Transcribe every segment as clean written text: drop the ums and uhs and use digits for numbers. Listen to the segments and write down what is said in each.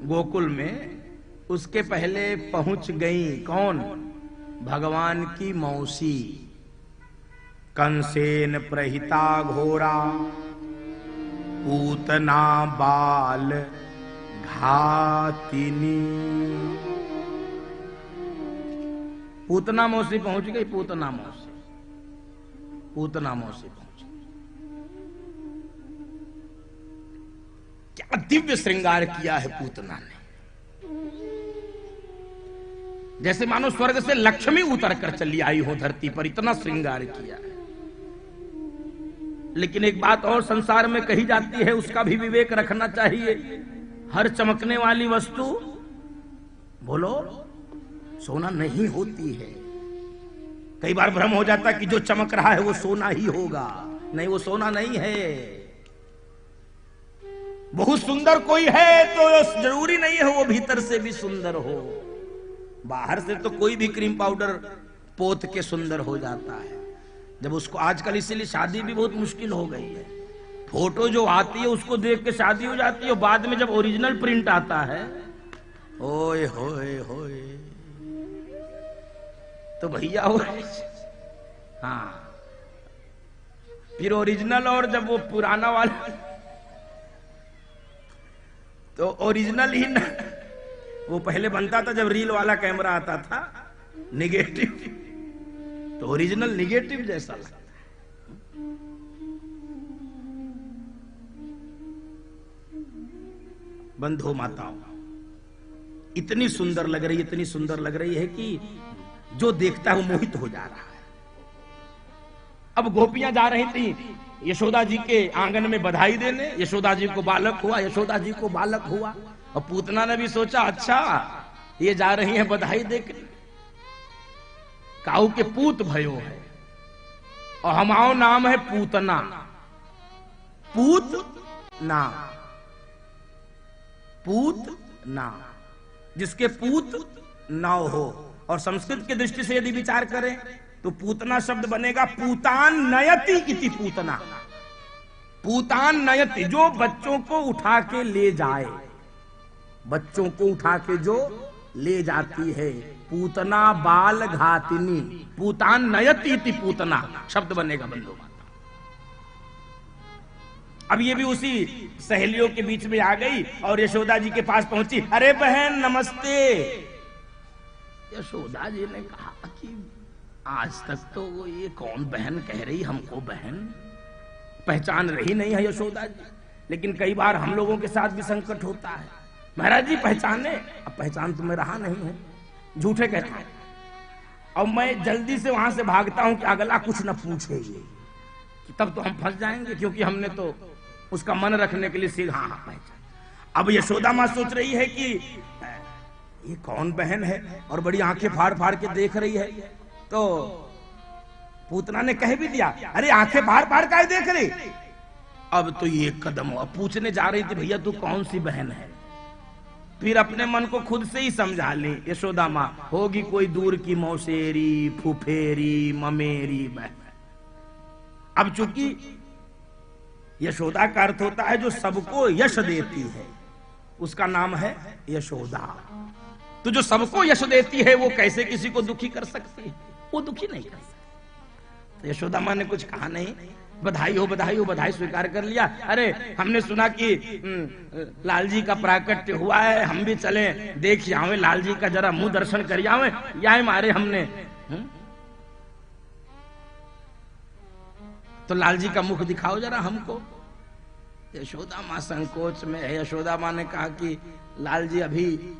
गोकुल में, उसके पहले पहुंच गई कौन? भगवान की मौसी। कंसेन प्रहिता घोरा पूतना बाल घातिनी। पूतना मौसी पहुंच गई। पूतना मौसी पहुंच गई। क्या दिव्य श्रृंगार किया है पूतना ने, जैसे मानो स्वर्ग से लक्ष्मी उतर कर चली आई हो धरती पर, इतना श्रृंगार किया है। लेकिन एक बात और संसार में कही जाती है, उसका भी विवेक रखना चाहिए। हर चमकने वाली वस्तु, बोलो, सोना नहीं होती है। कई बार भ्रम हो जाता कि जो चमक रहा है वो सोना ही होगा। नहीं, वो सोना नहीं है। बहुत सुंदर कोई है तो जरूरी नहीं है वो भीतर से भी सुंदर हो। बाहर से तो कोई भी क्रीम पाउडर पोत के सुंदर हो जाता है। जब उसको, आजकल इसीलिए शादी भी बहुत मुश्किल हो गई है। फोटो जो आती है उसको देख के शादी हो जाती है, बाद में जब ओरिजिनल प्रिंट आता है, ओए होए होए, तो भैया हो। हाँ, फिर ओरिजिनल और जब वो पुराना वाला, तो ओरिजिनल ही ना, वो पहले बनता था जब रील वाला कैमरा आता था, निगेटिव, तो ओरिजिनल निगेटिव जैसा लगता है। बंधु माताओं, इतनी सुंदर लग रही, इतनी सुंदर लग रही है कि जो देखता है वो मोहित हो जा रहा है। अब गोपियां जा रही थी यशोदा जी के आंगन में बधाई देने। यशोदा जी को बालक हुआ, यशोदा जी को बालक हुआ। और पूतना ने भी सोचा, अच्छा ये जा रही हैं बधाई देकर, काऊ के पूत भयो है और हमाओ नाम है पूतना। पूत ना, जिसके पूत नौ हो। और संस्कृत की दृष्टि से यदि विचार करें तो पूतना शब्द बनेगा पूतान नयति इति पूतना। पूतान नयति, जो बच्चों को उठा के ले जाए, बच्चों को उठा के जो ले जाती है। पूतना बाल घातिनी, पूतान नयति इति पूतना शब्द बनेगा बंधु माता। अब ये भी उसी सहेलियों के बीच में आ गई और यशोदा जी के पास पहुंची। अरे बहन नमस्ते। यशोदा जी ने कहा कि आज तक तो वो ये कौन बहन कह रही हमको, बहन पहचान रही नहीं है यशोदा जी। लेकिन कई बार हम लोगों के साथ भी संकट होता है, महाराज जी पहचाने, अब पहचान तुम्हें रहा नहीं है, झूठे कहते हैं। और मैं जल्दी से वहां से भागता हूं कि अगला कुछ न पूछे ये, तब तो हम फंस जाएंगे, क्योंकि हमने तो उसका मन रखने के लिए सिर्फ हाँ पहचान। अब यशोदा माँ सोच रही है कि ये कौन बहन है, और बड़ी आंखें फाड़ फाड़ के देख रही है। तो पूतना ने कह भी दिया, अरे आंखें फाड़ फाड़ का देख रही। अब तो ये कदम हुआ, पूछने जा रही थी भैया तू कौन सी बहन है। फिर अपने मन को खुद से ही समझा ली यशोदा माँ, होगी कोई दूर की मौसेरी, फुफेरी, ममेरी बहन। अब चूंकि यशोदा का अर्थ होता है जो सबको यश देती है, उसका नाम है यशोदा। तो जो सबको यश देती है वो कैसे किसी को दुखी कर सकती है? वो दुखी नहीं कर सकती। तो यशोदा माँ ने कुछ कहा नहीं, बधाई हो बधाई हो, बधाई स्वीकार कर लिया। अरे हमने सुना कि लाल जी का प्राकट्य हुआ है, हम भी चले देख आवे, लाल जी का जरा मुंह दर्शन कर आवे, या मारे हमने। तो लाल जी का मुख दिखाओ जरा हमको। यशोदा माँ संकोच में है। यशोदा माँ ने कहा कि लाल जी अभी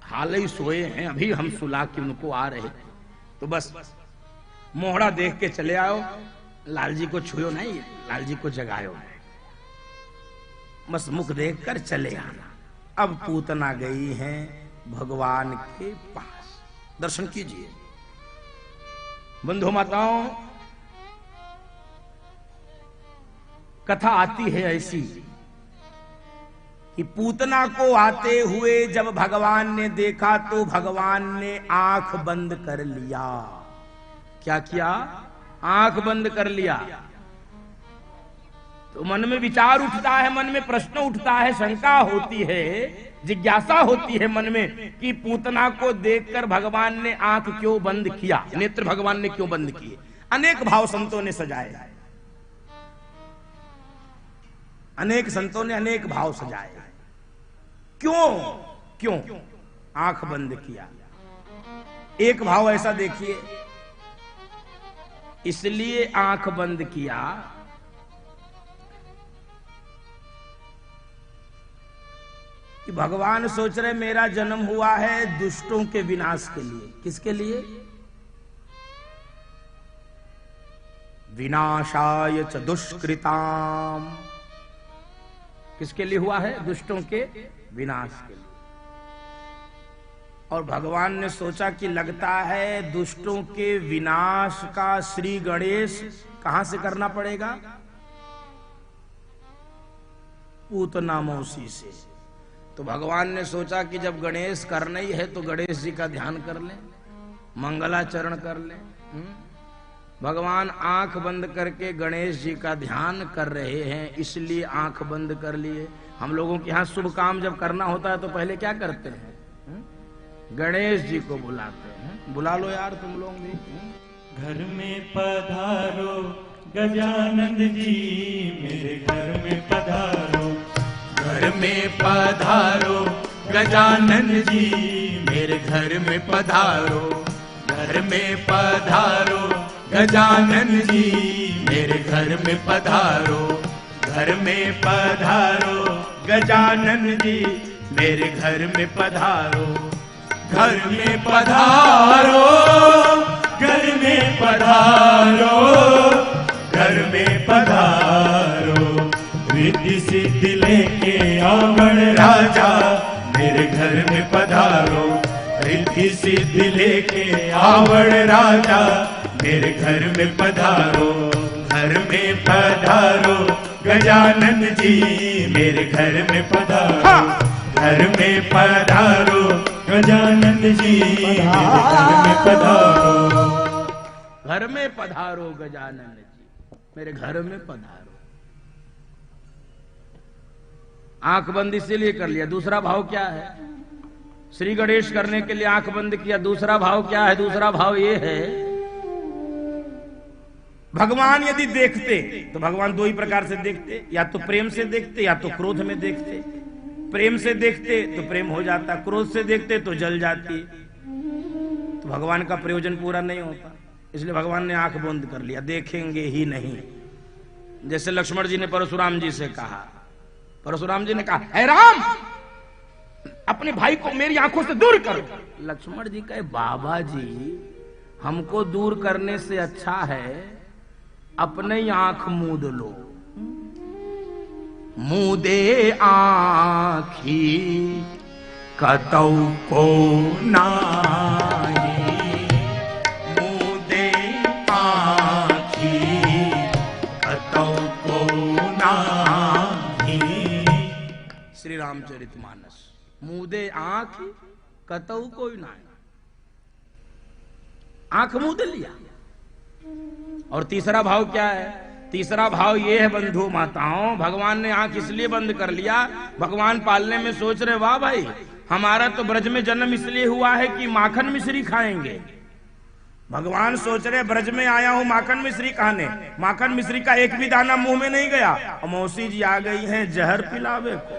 हाल ही सोए हैं, अभी हम सुला के उनको आ रहे, तो बस मोहड़ा देख के चले आओ, लाल जी को छुयो नहीं, लाल जी को जगायो, बस मुख देख कर चले आना। अब पूतना गई हैं भगवान के पास, दर्शन कीजिए। बंधु माताओं, कथा आती है ऐसी कि पूतना को आते हुए जब भगवान ने देखा तो भगवान ने आंख बंद कर लिया। क्या किया? आंख बंद कर लिया। तो मन में विचार उठता है, मन में प्रश्न उठता है, शंका होती है जिज्ञासा होती है मन में कि पूतना को देखकर भगवान ने आंख क्यों बंद किया, नेत्र भगवान ने क्यों बंद किए। अनेक भाव संतों ने सजाए, अनेक संतों ने अनेक भाव सजाए। क्यों क्यों आंख बंद किया? एक भाव ऐसा देखिए, इसलिए आंख बंद किया कि भगवान सोच रहे मेरा जन्म हुआ है दुष्टों के विनाश के लिए। किसके लिए? विनाशाय च दुष्कृताम। किसके लिए हुआ है? दुष्टों के विनाश के लिए। और भगवान ने सोचा कि लगता है दुष्टों के विनाश का श्री गणेश कहां से करना पड़ेगा? पूतना मौसी से। तो भगवान ने सोचा कि जब गणेश करना ही है तो गणेश जी का ध्यान कर लें, मंगलाचरण कर लें। भगवान आंख बंद करके गणेश जी का ध्यान कर रहे हैं, इसलिए आंख बंद कर लिए। हम लोगों के यहाँ शुभ काम जब करना होता है तो पहले क्या करते हैं? गणेश जी को बुलाते हैं। बुला लो यार तुम लोग भी। घर में पधारो गजानन जी, मेरे घर में पधारो। घर में पधारो गजानन जी, मेरे घर में पधारो। घर में पधारो गजानन जी, मेरे घर में पधारो। घर में पधारो गजानन जी, मेरे घर में पधारो। घर में पधारो, घर में पधारो, घर में पधारो। रिद्धि सिद्धि लेके आवण राजा, मेरे घर में पधारो। रिद्धि सिद्धि लेके आवण राजा, मेरे घर में पधारो। घर में पधारो गजानन जी, मेरे घर में पधारो। घर में पधारो गजानन जी, मेरे घर में पधारो। घर में पधारो गजानन जी, मेरे घर में पधारो। आंख बंद इसीलिए कर लिया। दूसरा भाव क्या है? श्री गणेश करने के लिए आंख बंद किया। दूसरा भाव क्या है? दूसरा भाव ये है, भगवान यदि देखते तो भगवान दो ही प्रकार से देखते, या तो प्रेम से देखते या तो क्रोध में देखते। प्रेम से देखते तो प्रेम हो जाता, क्रोध से देखते तो जल जाती, तो भगवान का प्रयोजन पूरा नहीं होता। इसलिए भगवान ने आंख बंद कर लिया, देखेंगे ही नहीं। जैसे लक्ष्मण जी ने परशुराम जी से कहा, परशुराम जी ने कहा, हे राम, अपने भाई को मेरी आंखों से दूर करो। लक्ष्मण जी कहे, बाबा जी, हमको दूर करने से अच्छा है अपने ही आंख मूंद लो। मुदे आँखी कतौ को नाही, मुदे आँखी कतौ को नाही। श्री रामचरितमानस। मुदे आँख कतौ कोई नाही, आंख मूंद लिया। और तीसरा भाव क्या है? तीसरा भाव ये है बंधु माताओं, भगवान ने आंख इसलिए बंद कर लिया, भगवान पालने में सोच रहे, वाह भाई, हमारा तो ब्रज में जन्म इसलिए हुआ है कि माखन मिश्री खाएंगे। भगवान सोच रहे ब्रज में आया हूं माखन मिश्री खाने, माखन मिश्री का एक भी दाना मुंह में नहीं गया। और मौसी जी आ गई हैं जहर पिलावे को,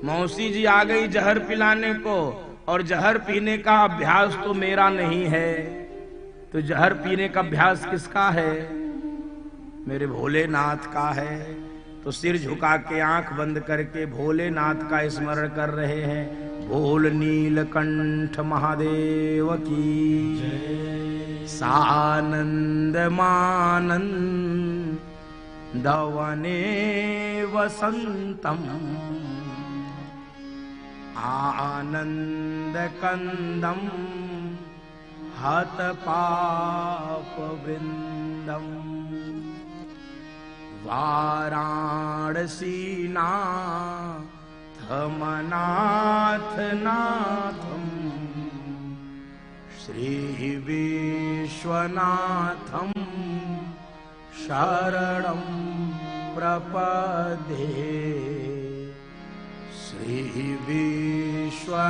मौसी जी आ गई जहर पिलाने को। और जहर पीने का अभ्यास तो मेरा नहीं है, तो जहर पीने का अभ्यास किसका है? मेरे भोलेनाथ का है। तो सिर झुका के आंख बंद करके भोलेनाथ का स्मरण कर रहे हैं। भोल नीलकंठ महादेव की सानंद मानंद वने वसंतम आनंद कंदम हत पाप वृंदम वाराणसी नाथ नाथम श्री विश्वनाथम शरणं प्रपद्ये। विश्वनाथं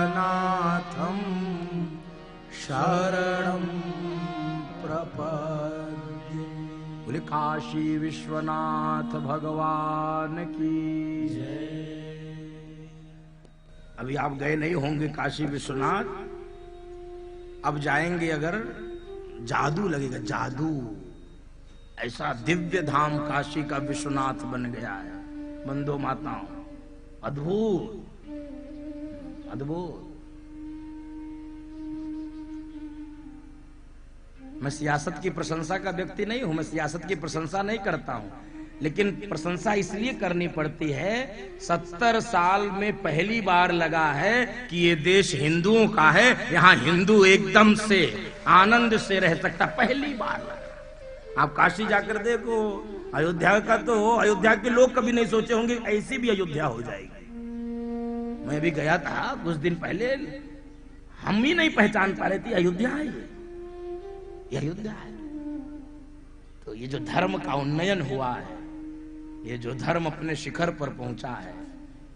शरणं प्रपद्ये। बोले काशी विश्वनाथ भगवान की जय। अभी आप गए नहीं होंगे काशी विश्वनाथ, अब जाएंगे अगर जादू लगेगा, जादू। ऐसा दिव्य धाम काशी का विश्वनाथ बन गया है बंधु माताओं, अद्भुत अद्भुत। मैं सियासत की प्रशंसा का व्यक्ति नहीं हूं, मैं सियासत की प्रशंसा नहीं करता हूं, लेकिन प्रशंसा इसलिए करनी पड़ती है, 70 साल में पहली बार लगा है कि ये देश हिंदुओं का है, यहां हिंदू एकदम से आनंद से रह सकता, पहली बार लगा। आप काशी जाकर देखो, अयोध्या का तो अयोध्या के लोग कभी नहीं सोचे होंगे ऐसी भी अयोध्या हो जाएगी। मैं भी गया था कुछ दिन पहले, हम ही नहीं पहचान पा रहे थे अयोध्या है ये अयोध्या है। तो ये जो धर्म का उन्नयन हुआ है, ये जो धर्म अपने शिखर पर पहुंचा है,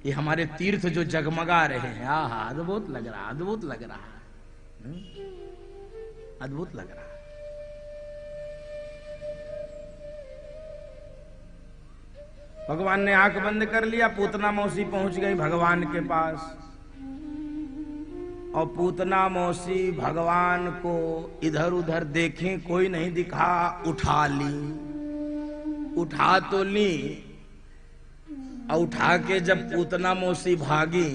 ये हमारे तीर्थ जो जगमगा रहे हैं, आहा अद्भुत लग रहा, अद्भुत लग रहा, अद्भुत लग रहा। भगवान ने आंख बंद कर लिया, पूतना मौसी पहुंच गई भगवान के पास, और पूतना मौसी भगवान को इधर उधर देखें कोई नहीं दिखा, उठा ली, उठा तो ली, और उठा के जब पूतना मौसी भागी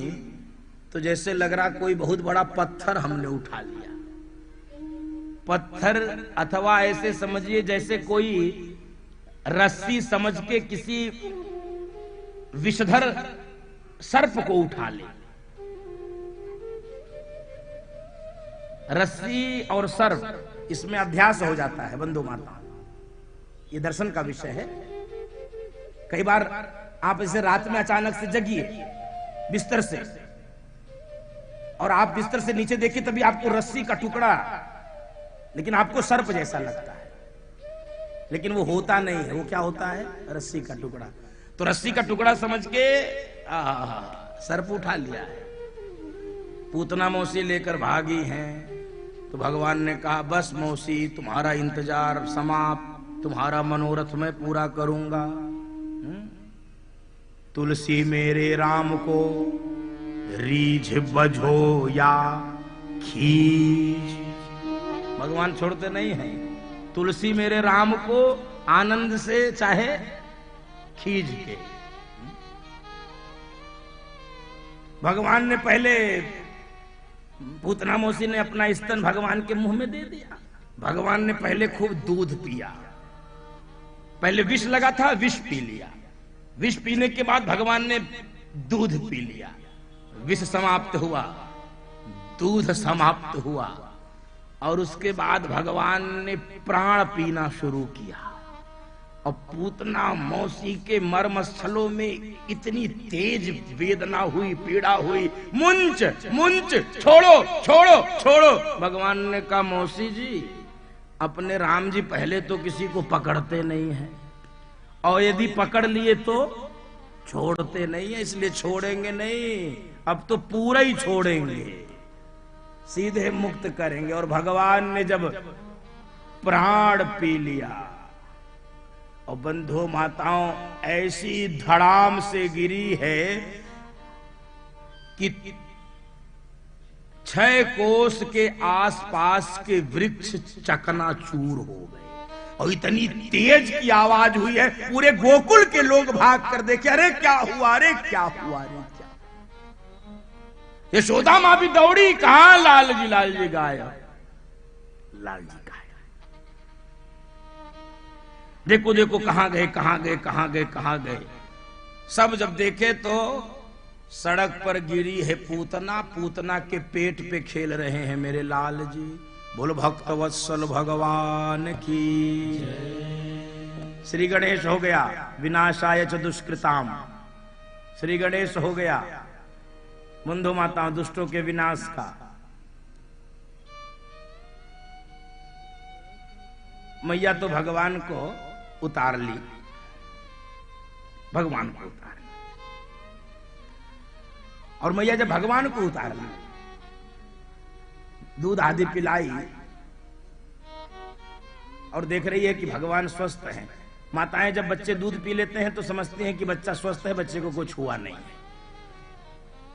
तो जैसे लग रहा कोई बहुत बड़ा पत्थर हमने उठा लिया। पत्थर अथवा ऐसे समझिए जैसे कोई रस्सी समझ के किसी विषधर सर्प को उठा ले। रस्सी और सर्प इसमें अभ्यास हो जाता है बंधु माता, ये दर्शन का विषय है। कई बार आप इसे रात में अचानक से जगिए बिस्तर से, और आप बिस्तर से नीचे देखिए तभी आपको रस्सी का टुकड़ा, लेकिन आपको सर्प जैसा लगता है, लेकिन वो होता नहीं है। वो क्या होता है? रस्सी का टुकड़ा। तो रस्सी का टुकड़ा समझ के सर्प उठा लिया है। पूतना मौसी लेकर भागी हैं, तो भगवान ने कहा बस मौसी तुम्हारा इंतजार समाप्त, तुम्हारा मनोरथ मैं पूरा करूंगा। तुलसी मेरे राम को रीझ बजो या खींच, भगवान छोड़ते नहीं हैं। तुलसी मेरे राम को आनंद से चाहे खींच के। भगवान ने पहले, पूतना मौसी ने अपना स्तन भगवान के मुंह में दे दिया। भगवान ने पहले खूब दूध पिया, पहले विष लगा था, विष पी लिया। विष पीने के बाद भगवान ने दूध पी लिया। विष समाप्त हुआ, दूध समाप्त हुआ, और उसके बाद भगवान ने प्राण पीना शुरू किया। और पूतना मौसी के मर्म स्थलों में इतनी तेज वेदना हुई, पीड़ा हुई, मुंच मुंच, छोड़ो छोड़ो छोड़ो। भगवान ने कहा मौसी जी, अपने राम जी पहले तो किसी को पकड़ते नहीं हैं, और यदि पकड़ लिए तो छोड़ते नहीं है, इसलिए छोड़ेंगे नहीं, अब तो पूरा ही छोड़ेंगे, सीधे मुक्त करेंगे। और भगवान ने जब प्राण पी लिया, और बंधु माताओं ऐसी धड़ाम से गिरी है कि 6 कोस के आसपास के वृक्ष चकनाचूर हो गए, और इतनी तेज की आवाज हुई है, पूरे गोकुल के लोग भाग कर देखे, अरे क्या हुआ, अरे क्या हुआ, अरे क्या। यशोदा मां भी दौड़ी, कहां लाल जी गायब, लाल जी गायब। देखो देखो कहां गए, कहां गए, कहां गए, कहां गए। सब जब देखे तो सड़क पर गिरी है पूतना, पूतना के पेट पे खेल रहे हैं मेरे लाल जी। बोल भक्त वत्सल भगवान की। श्री गणेश हो गया, विनाशाय च दुष्कृताम। श्री गणेश हो गया बंधु माताओं दुष्टों के विनाश का। मैया तो भगवान को उतार ली, भगवान को उतार ली। और मैया जब भगवान को उतारना, दूध आदि पिलाई और देख रही है कि भगवान स्वस्थ हैं। माताएं जब बच्चे दूध पी लेते हैं तो समझती हैं कि बच्चा स्वस्थ है, बच्चे को कुछ हुआ नहीं है।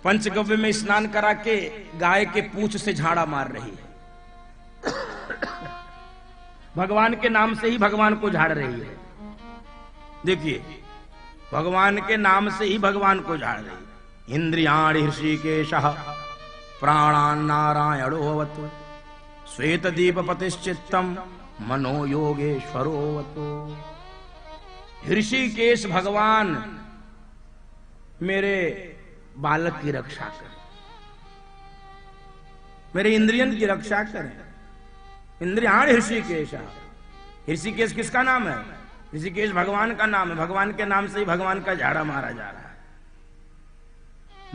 पंचगव्य में स्नान करा के गाय के पूंछ से झाड़ा मार रही है। भगवान के नाम से ही भगवान को झाड़ रही है। देखिए, भगवान के नाम से ही भगवान को झाड़ रही है। इंद्रियाणि ऋषिकेशः प्राणान् नारायणोऽवतु श्वेत दीपपतिश्चित्तम मनो योगेश्वरोऽवतु। ऋषिकेश भगवान मेरे बालक की रक्षा करें, मेरे इंद्रियन की रक्षा करें। इंद्रियाण ऋषिकेश। ऋषिकेश किसका नाम है? ऋषिकेश भगवान का नाम है। भगवान के नाम से ही भगवान का झाड़ा मारा जा रहा है।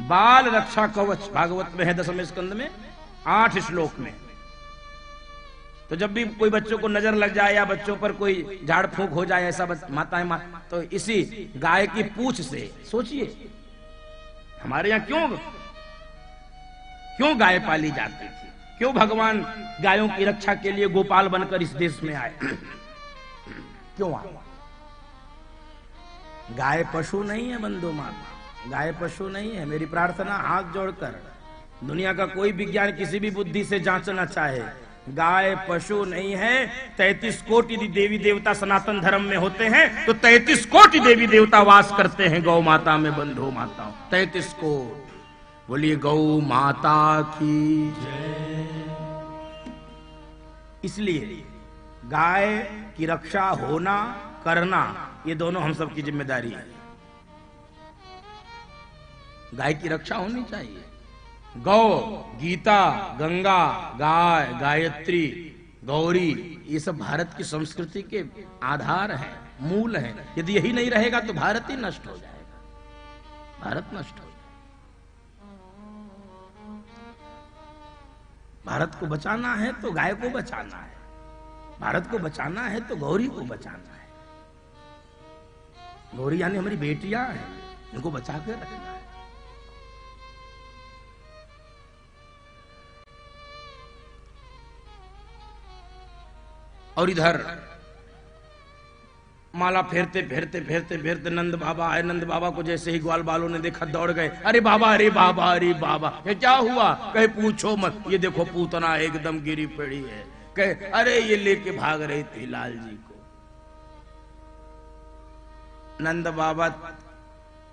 बाल रक्षा कवच भागवत में है 10वें स्कंद में 8 श्लोक में। तो जब भी कोई बच्चों को नजर लग जाए या बच्चों पर कोई झाड़ फूंक हो जाए, ऐसा माताएं तो इसी गाय की पूंछ से, सोचिए हमारे यहाँ क्यों गाय पाली जाती थी, क्यों भगवान गायों की रक्षा के लिए गोपाल बनकर इस देश में आए, क्यों आए? गाय पशु नहीं है बंधु माता, गाय पशु नहीं है। मेरी प्रार्थना हाथ जोड़कर दुनिया का कोई विज्ञान किसी भी बुद्धि से जांचना चाहे, गाय पशु नहीं है। 33 कोटि देवी देवता सनातन धर्म में होते हैं, तो 33 कोटि देवी देवता वास करते हैं गौ माता में बंधु माताओं। 33 कोटि। बोलिए गौ माता की जय। इसलिए गाय की रक्षा होना करना ये दोनों हम सबकी जिम्मेदारी है। गाय की रक्षा होनी चाहिए। गौ, गीता, गंगा, गाय, गायत्री, गौरी, ये सब भारत की संस्कृति के आधार हैं, मूल हैं। यदि यही नहीं रहेगा तो भारत ही नष्ट हो जाएगा, भारत नष्ट हो जाएगा। भारत को बचाना है तो गाय को बचाना है, भारत को बचाना है तो गौरी को बचाना है। गौरी यानी हमारी बेटियां हैं, इनको बचा कर रखना है। और इधर माला फेरते फेरते फेरते फेरते नंद बाबा आए। नंद बाबा को जैसे ही ग्वाल बालों ने देखा दौड़ गए। अरे बाबा, अरे बाबा, अरे बाबा, ये क्या हुआ? कहे पूछो मत, ये देखो पूतना एकदम गिरी पड़ी है। कहे अरे ये लेके भाग रही थी लाल जी को। नंद बाबा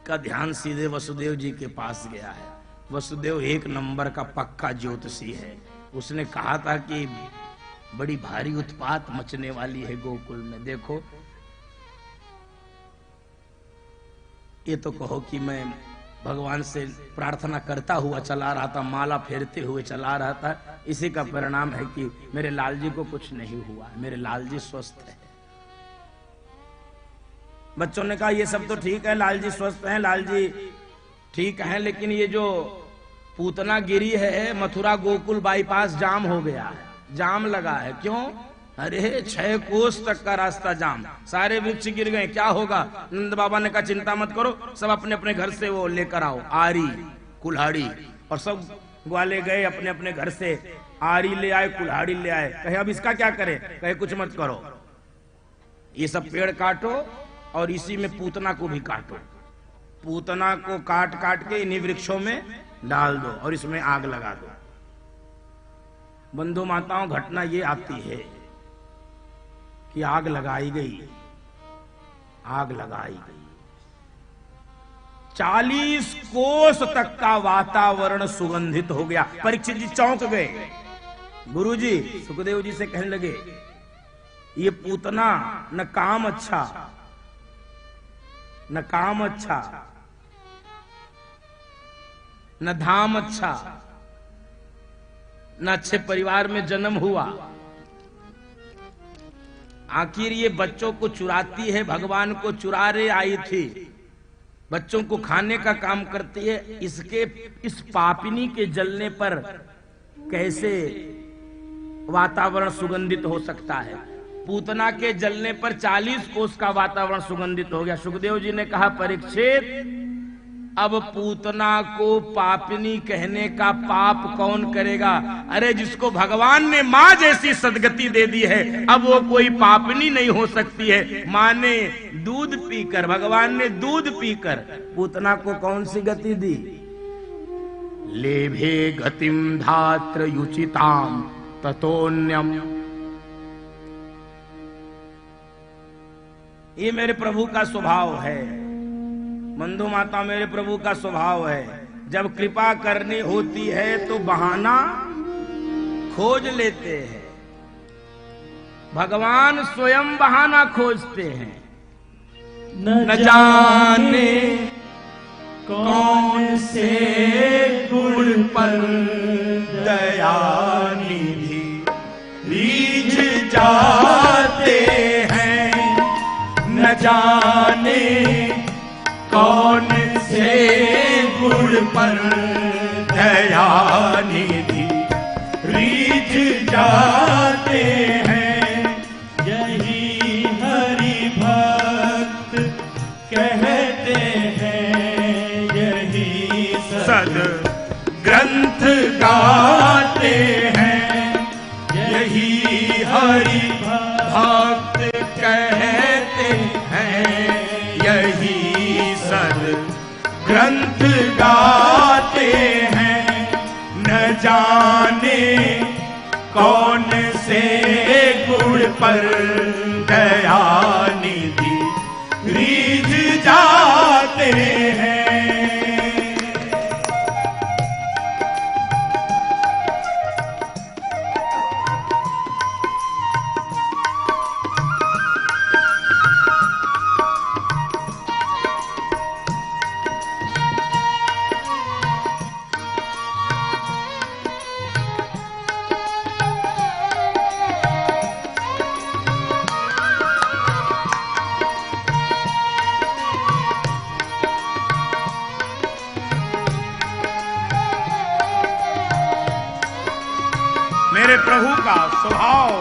का ध्यान सीधे वसुदेव जी के पास गया है। वसुदेव 1 नंबर का पक्का ज्योतिषी है। उसने कहा था कि बड़ी भारी उत्पात मचने वाली है गोकुल में। देखो, ये तो कहो कि मैं भगवान से प्रार्थना करता हुआ चला रहा था, माला फेरते हुए चला रहा था। इसी का परिणाम है कि मेरे लाल जी को कुछ नहीं हुआ, मेरे लाल जी स्वस्थ है। बच्चों ने कहा ये सब तो ठीक है, लाल जी स्वस्थ हैं, लाल जी ठीक हैं, लेकिन ये जो पूतना गिरी है, मथुरा गोकुल बाईपास जाम हो गया है, जाम लगा है। क्यों? अरे 6 कोस तक का रास्ता जाम, सारे वृक्ष गिर गए, क्या होगा? नंद बाबा ने कहा चिंता मत करो, सब अपने अपने घर से वो लेकर आओ, आरी कुल्हाड़ी। और सब ग्वाले गए अपने अपने घर से, आरी ले आए, कुल्हाड़ी ले आए। कहे अब इसका क्या करें? कहे कुछ मत करो, ये सब पेड़ काटो और इसी में पूतना को भी काटो। पूतना को काट काट के इन्हीं वृक्षों में डाल दो और इसमें आग लगा दो। बंधु माताओं, घटना ये आती है कि आग लगाई गई, आग लगाई गई। 40 कोस तक का वातावरण सुगंधित हो गया। परीक्षित जी चौंक गए। गुरुजी सुखदेव जी से कहने लगे, ये पूतना न काम अच्छा, न काम अच्छा, न धाम अच्छा, न अच्छे परिवार में जन्म हुआ। आखिर ये बच्चों को चुराती है, भगवान को चुरा रे आई थी, बच्चों को खाने का काम करती है। इसके इस पापिनी के जलने पर कैसे वातावरण सुगंधित हो सकता है? पूतना के जलने पर 40 कोस का वातावरण सुगंधित हो गया। सुखदेव जी ने कहा, परीक्षित अब पूतना को पापनी कहने का पाप कौन करेगा? अरे जिसको भगवान ने माँ जैसी सदगति दे दी है, अब वो कोई पापनी नहीं हो सकती है। माँ ने दूध पीकर, भगवान ने दूध पीकर पूतना को कौन सी गति दी? लेभे गतिम धात्र युचिताम ततोन्यम। ये मेरे प्रभु का स्वभाव है, मंदो माता मेरे प्रभु का स्वभाव है। जब कृपा करनी होती है तो बहाना खोज लेते हैं, भगवान स्वयं बहाना खोजते हैं। न जाने कौन से गुण पर दया निधि रीझ जाते हैं, न जाने कौन से गुण पर दया निधि रीझ जाते हैं। यही हरि भक्त कहते हैं, यही सद ग्रंथ गाते हैं। यही हरि भक्त कहते हैं, यही सद ग्रंथ गाते हैं। न जाने कौन से गुण पर दया निधि रीझ जाते हैं। मेरे प्रभु का स्वभाव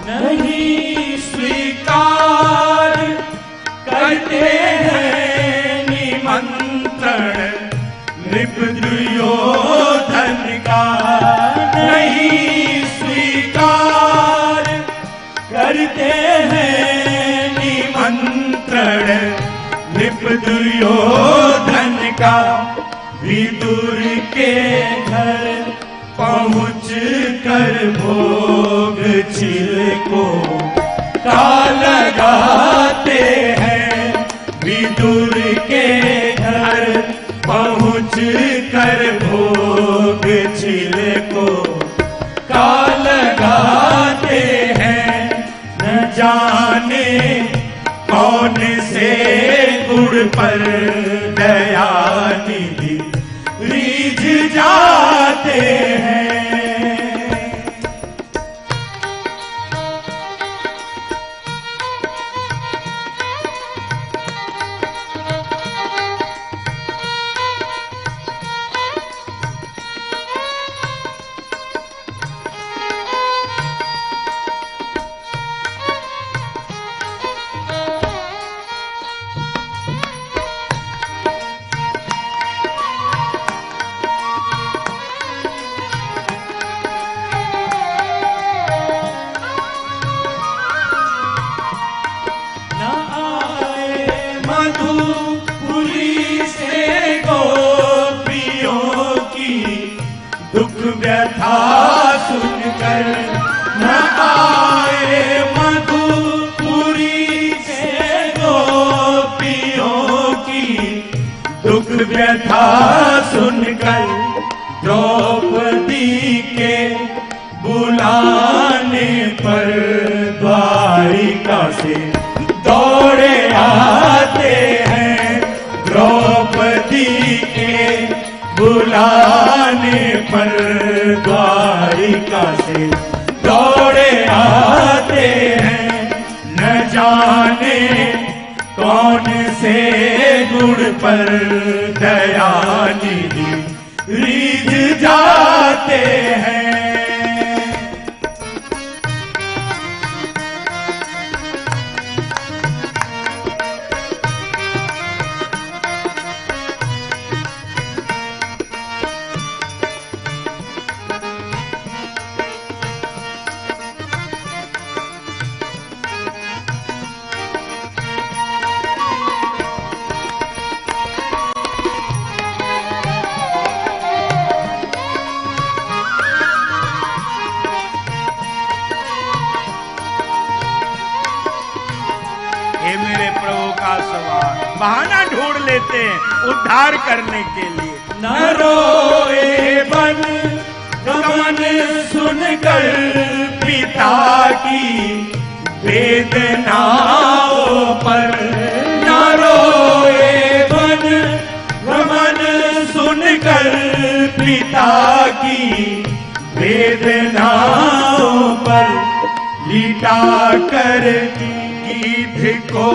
नहीं स्वीकार करते हैं निमंत्रण नृप दुर्योधन का। नहीं स्वीकार करते हैं निमंत्रण नृप दुर्योधन का। विदुर के घर पहुँच कर भोग छिलको का लगाते हैं। विदुर के घर पहुँच कर भोग छिलको का लगाते हैं। न जाने कौन से गुण पर दया निधि रीझ जाते हैं। दुख व्यथा सुनकर न आए मधुपुरी से गोपियों की। दुख व्यथा सुनकर द्रौपदी के बुलाने पर द्वारिका से दौड़े आते हैं। द्रौपदी के बुलाने पर द्वारिका से दौड़े आते हैं। न जाने कौन से गुण पर दया निधि रीझ जाते हैं। बहाना ढूंढ लेते हैं उद्धार करने के लिए। न रोए बन गमन सुनकर पिता की वेदनाओं पर, न रोए बन गमन सुनकर पिता की वेदनाओं पर, लिटा कर गीध को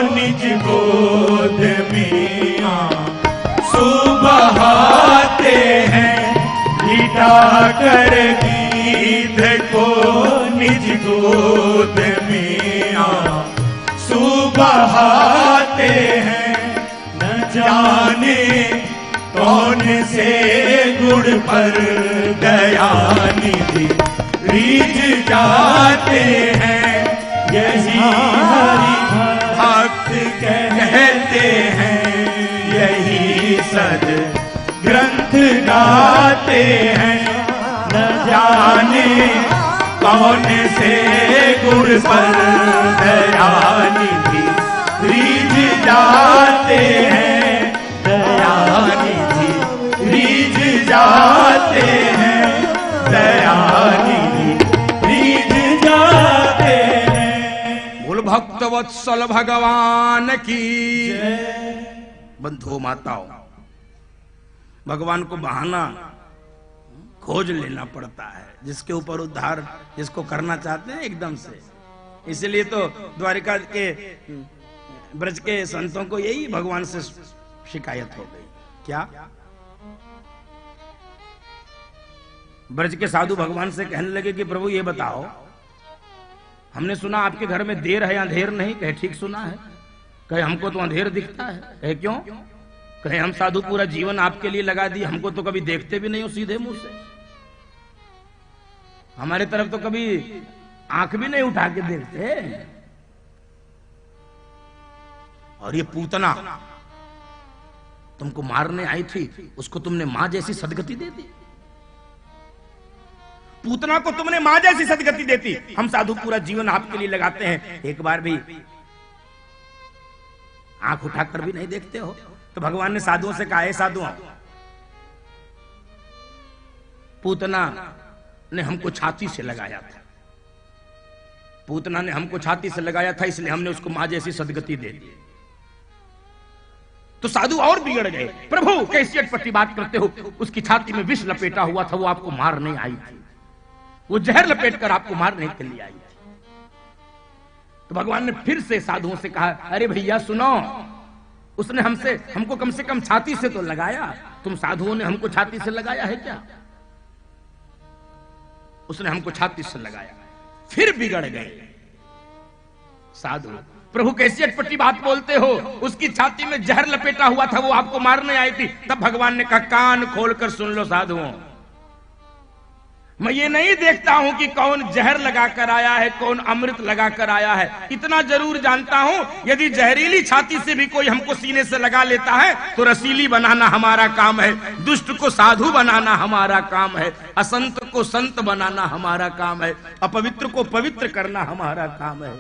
निज गोद में आंसू बहाते हैं, लिटा कर गीध को निज गोद में आंसू बहाते हैं। न जाने कौन से गुण पर दया निधि रीझ जाते हैं, यही हरि भक्त कहते हैं, यही सद ग्रंथ गाते हैं। न जाने कौन से गुण पर दया निधि रीझ जाते हैं, दया निधि रीझ जाते हैं, दया निधि रीझ जाते हैं। बोल भक्त वत्सल भगवान की बंधुओं माताओं, भगवान को बहाना खोज लेना पड़ता है जिसके ऊपर उद्धार जिसको करना चाहते हैं एकदम से। इसलिए तो द्वारिका के ब्रज के संतों को यही भगवान से शिकायत हो गई। क्या? ब्रज के साधु भगवान से कहने लगे कि प्रभु ये बताओ, हमने सुना आपके घर में देर है अंधेर नहीं। कहे ठीक सुना है। कहे हमको तो अंधेर दिखता है। कहे क्यों? कहे हम साधु पूरा जीवन आपके लिए लगा दिए, हमको तो कभी देखते भी नहीं हो सीधे मुंह से, हमारे तरफ तो कभी आंख भी नहीं उठा के देखते। और ये पूतना तुमको मारने आई थी, उसको तुमने मां जैसी सदगति दे दी। पूतना को तुमने मां जैसी सदगति देती। हम साधु पूरा जीवन आपके लिए लगाते हैं, एक बार भी आंख उठाकर भी नहीं देखते हो। तो भगवान ने साधुओं से कहा, है साधुओं, पूतना ने हमको छाती से लगाया था, पूतना ने हमको छाती से लगाया था, इसलिए हमने उसको मां जैसी सदगति दे दी। तो साधु और बिगड़ गए। प्रभु कैसी अटपटी बात करते हो, उसकी छाती में विष लपेटा हुआ था, वो आपको मारने आई थी, वो जहर लपेट कर आपको मारने के लिए आई थी। तो भगवान ने फिर से साधुओं से कहा, अरे भैया सुनो, उसने हमको कम से कम छाती से तो लगाया, तुम साधुओं ने हमको छाती से लगाया है क्या? उसने हमको छाती से लगाया। फिर बिगड़ गए साधु। प्रभु कैसी अटपटी बात बोलते हो, उसकी छाती में जहर लपेटा हुआ था, वो आपको मारने आई थी। तब भगवान ने कहा, कान खोलकर सुन लो साधुओं, मैं ये नहीं देखता हूं कि कौन जहर लगाकर आया है, कौन अमृत लगाकर आया है। इतना जरूर जानता हूं, यदि जहरीली छाती से भी कोई हमको सीने से लगा लेता है तो रसीली बनाना हमारा काम है, दुष्ट को साधु बनाना हमारा काम है, असंत को संत बनाना हमारा काम है, अपवित्र को पवित्र करना हमारा काम है।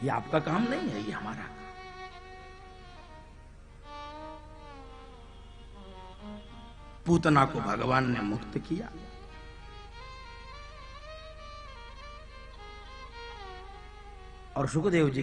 ये आपका काम नहीं है, ये हमारा। पूतना को भगवान ने मुक्त किया। और सुखदेव जी